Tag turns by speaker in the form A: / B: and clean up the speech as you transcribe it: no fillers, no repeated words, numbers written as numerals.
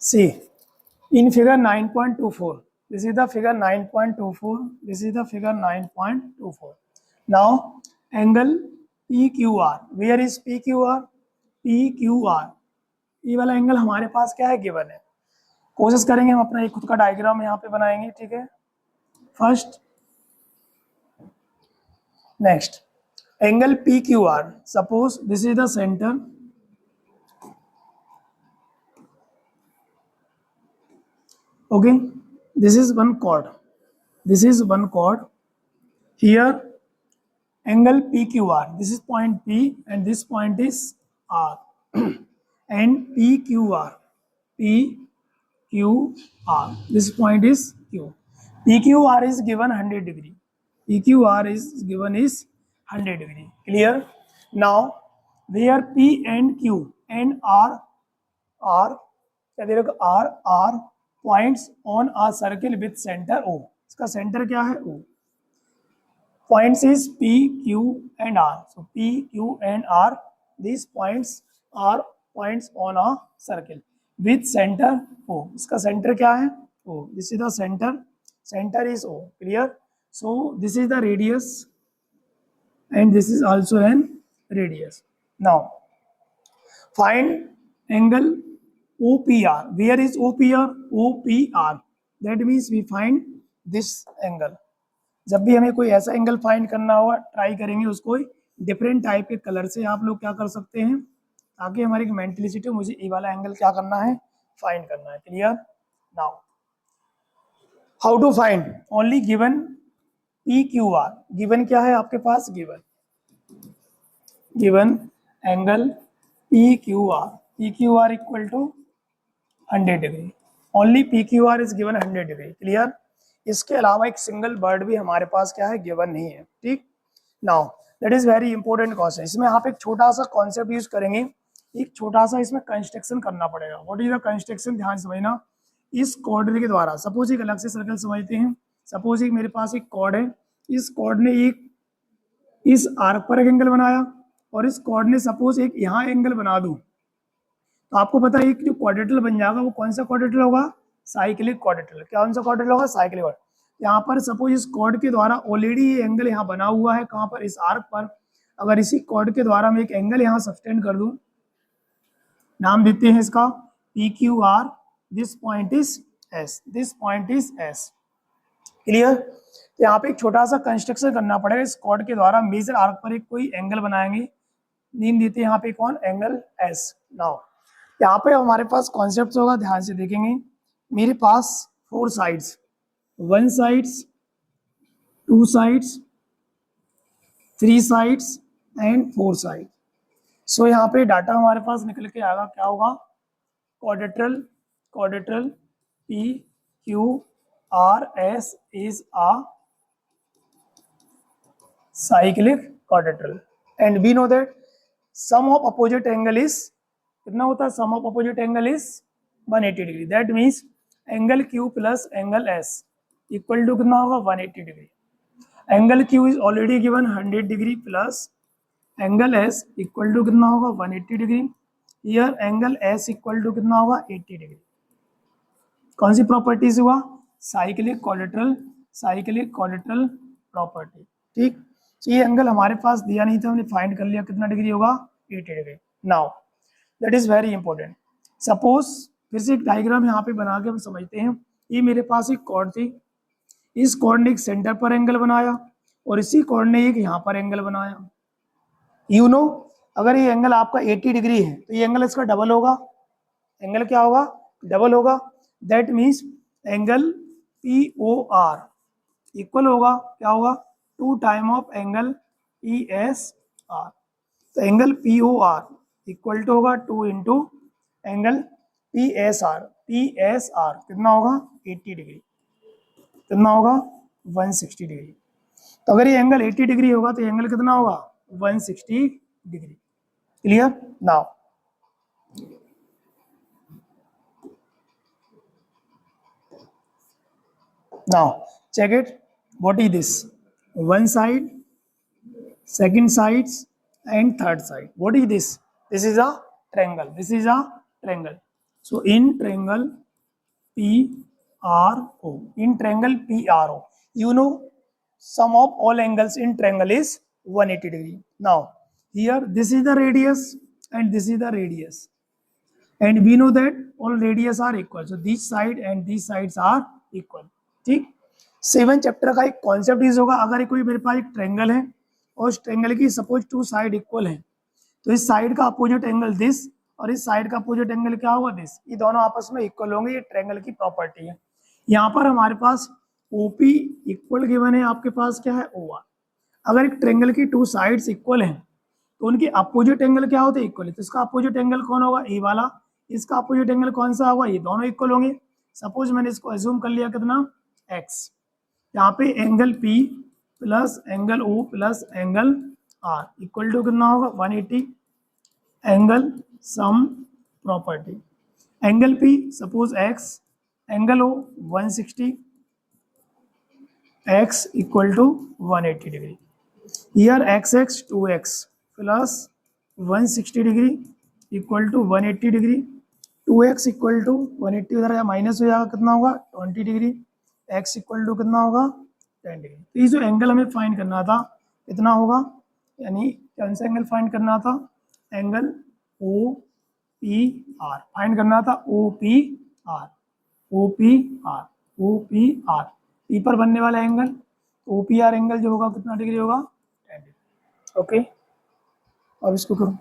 A: See, in figure 9.24, this is the figure 9.24, this is the figure 9.24. Now, angle PQR, where is PQR? PQR, ये वाला angle हमारे पास क्या है, given है। कोशिश करेंगे हम अपना एक खुद का डायग्राम यहाँ पे बनाएंगे, ठीक है। First, next, angle PQR, suppose this is the centre, okay, this is one chord, this is one chord. Here angle PQR, this is point P and this point is R and PQR, PQR, this point is Q. PQR is given 100 degree, PQR is given is 100 degree, clear? Now where P and Q and R क्या दे रखा, R points on a circle with center O, इसका centre क्या है, O. Points is P, Q and R. So P, Q and R, these points are points on a circle with center O. इसका centre क्या है, O. This is the center, center is O, clear? So this is the radius and this is also an radius. Now find angle OPR. Where is OPR? OPR. That means we find this angle. जब भी हमें कोई ऐसा angle find करना होगा, try करेंगे उसको different type के कलर से आप लोग क्या कर सकते हैं, ताकि हमारी मेंटलिसिटी हो, मुझे ये वाला एंगल क्या करना है, फाइंड करना है, clear? Now how to find, only given PQR, given क्या है आपके पास, given angle PQR equal to 100 degree, only PQR is given 100 degree, clear? इसके अलावा एक सिंगल वर्ड भी हमारे पास क्या है, गिवन नहीं है, ठीक। Now that is very important question. इसमें आप एक छोटा सा कॉन्सेप्ट यूज करेंगे, एक छोटा सा इसमें कंस्ट्रक्शन करना पड़ेगा। व्हाट इज द कंस्ट्रक्शन, ध्यान से समझना। इस कोऑर्डिनेट के द्वारा, सपोज एक अलग से सर्कल समझते हैं, सपोज एक मेरे पास एक कॉर्ड है, इस कॉर्ड ने एक इस आर्क पर एक एंगल बनाया और इस कॉर्ड ने सपोज एक यहाँ एंगल बना दूं, तो आपको पता है एक जो क्वाड्रेटल बन जाएगा वो कौन सा क्वाड्रेटल होगा, साइक्लिक क्वाड्रेटल। कौन सा क्वाड्रेटल होगा, साइक्लिक क्वाड्रेटल। यहाँ पर सपोज इस कॉर्ड के द्वारा ऑलरेडी ये एंगल यहाँ बना हुआ है, कहाँ पर, इस आर्क पर। अगर इसी कॉर्ड के द्वारा मैं एक एंगल यहाँ सब्सटेंड कर दूं, नाम देते हैं इसका PQR, this point is S, this point is S, clear? तो यहाँ पे एक छोटा सा कंस्ट्रक्शन करना पड़ेगा, इस कॉर्ड के द्वारा मेजर आर्क पर एक कोई एंगल बनाएंगे, नेम देते हैं यहाँ पे कौन, एंगल S। नाउ यहाँ पे हमारे पास कॉन्सेप्ट होगा, ध्यान से देखेंगे। मेरे पास 4 sides, 1 sides, 2 sides, 3 sides and 4 side. So यहाँ पे डाटा हमारे पास निकल के आएगा, क्या होगा, quadrilateral PQRS is a cyclic quadrilateral and we know that sum of opposite angle is कितना होता है, sum of opposite angle is 180 degree. That means angle Q plus angle S equal to कितना होगा, 180 degree. Angle Q is already given 100 degree plus angle S equal to कितना होगा, 180 degree. Here angle S equal to कितना होगा, 80 degree. कौन सी properties हुआ, cyclic quadrilateral property, ठीक। तो ये एंगल हमारे पास दिया नहीं था, हमने फाइंड कर लिया, कितना डिग्री होगा, 80 degree. Now that is very important. Suppose फिर से एक डायग्राम यहाँ पे बना के हम समझते हैं। ये मेरे पास एक कॉर्ड थी, इस कॉर्ड ने एक सेंटर पर एंगल बनाया और इसी कॉर्ड ने एक यहाँ पर एंगल बनाया। यू नो, अगर ये एंगल आपका 80 डिग्री है तो ये एंगल इसका डबल होगा, एंगल क्या होगा, डबल होगा। That means angle POR equal होगा, क्या होगा, 2 टाइम ऑफ एंगल ESR। तो एंगल POR इक्वल टू होगा 2 इंटू एंगल PSR कितना होगा, 80 डिग्री, कितना होगा, 160 डिग्री। तो अगर ये एंगल 80 डिग्री होगा तो एंगल कितना होगा, 160 degree, clear? now check it, what is this, one side, second sides and third side, what is this, this is a triangle, So in triangle PRO, in triangle PRO, you know sum of all angles in triangle is 180 degree. Now here this is the radius and this is the radius, and we know that all radius are equal, so this side and these sides are equal. ठीक, 7 chapter का एक concept use होगा. अगर कोई मेरे पास एक triangle है और उस ट्रायंगल की सपोज 2 साइड इक्वल है, तो इस साइड का अपोजिट एंगल दिस और इस साइड का अपोजिट एंगल क्या होगा दिस, ये दोनों आपस में इक्वल होंगे. ये ट्रायंगल की प्रॉपर्टी है. यहाँ पर हमारे पास ओपी इक्वल गिवन है, आपके पास क्या है OR. अगर एक ट्रायंगल की 2 साइड्स इक्वल हैं तो उनके अपोजिट एंगल क्या होते हैं, इक्वल है. तो इसका अपोजिट एंगल कौन होगा, ए वाला. इसका अपोजिट एंगल कौन सा होगा, ये दोनों इक्वल होंगे. सपोज मैंने इसको एज्यूम कर लिया कितना, x. यहाँ पे angle P plus angle O plus angle R equal to कितना होगा 180. Angle sum property, angle P suppose x, angle O 160, x equal to 180 degree. Here x 2x plus 160 degree equal to 180 degree. 2x equal to 180 उधर minus हो जाएगा, कितना होगा 20 degree. x equal to कितना होगा 10 degree. तो ये जो एंगल हमें फाइंड करना था कितना होगा, यानी कौन सा एंगल फाइंड करना था, एंगल OPR फाइंड करना था. OPR P पर बनने वाला एंगल OPR एंगल जो होगा कितना डिग्री होगा 10 डिग्री. ओके, अब इसको करो.